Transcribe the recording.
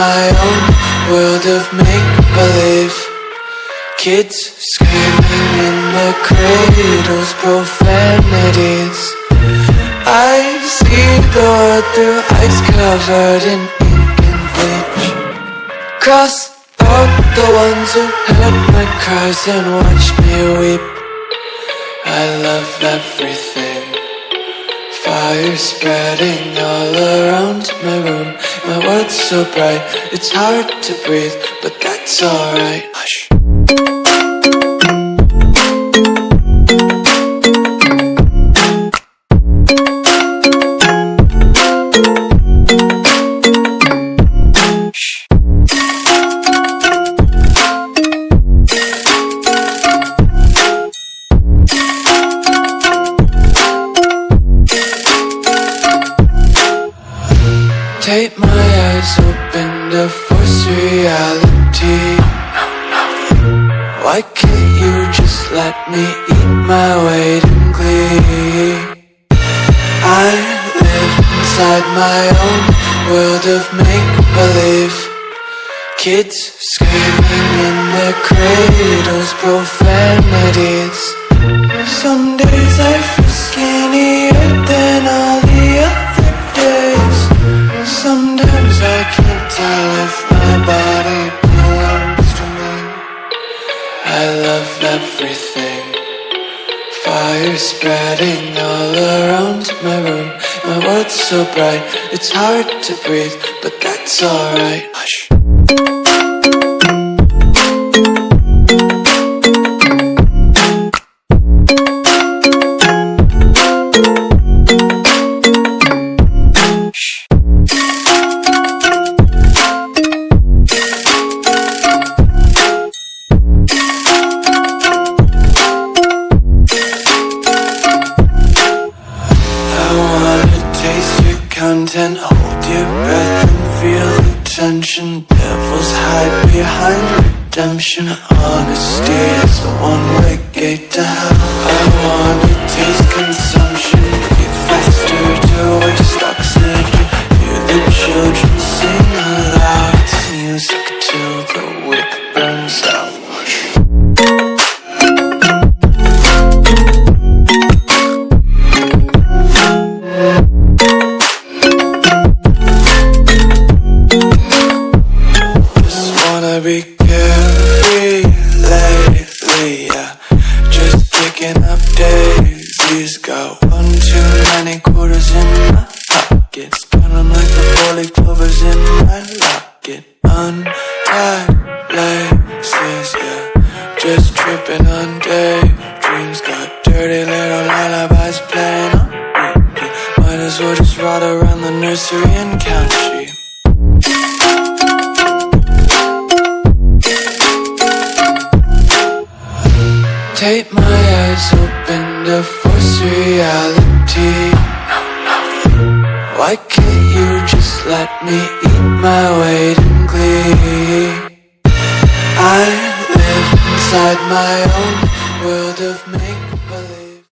my own world of make-believe. Kids screaming in the cradles, profanities. I see the world through ice covered in ink and bleach. Cross out the ones who heard my cries and watched me weep. I love everything. Fire spreading all around my room. My world's so bright, it's hard to breathe, but that's alright. Hush. Tape my eyes open to force reality. Why can't you just let me eat my weight in glee? I live inside my own world of make-believe. Kids screaming in their cradles, profanities. Some days I feel skinnier than all the other days. Sometimes I can't tell if my body belongs to me. I love everything. Fire spreading all around my room. My world's so bright, it's hard to breathe, but that's alright. Hush. Content, hold your breath and feel the tension. Devils hide behind redemption. Honesty is the one-way gate to hell. I wanna taste consumption. Breathe faster to waste oxygen. Hear the children sing aloud. It's music till the wick burns out. Be carefree lately, yeah. Just picking up daisies. Got one too many quarters in my pockets. Count 'em like the 4-leaf clovers in my locket. Untied laces, yeah. Just tripping on daydreams. Got dirty little lullabies playing on repeat. Might as well just ride around the nursery and count sheep. Tape my eyes open to force reality. Why can't you just let me eat my weight in glee? I live inside my own world of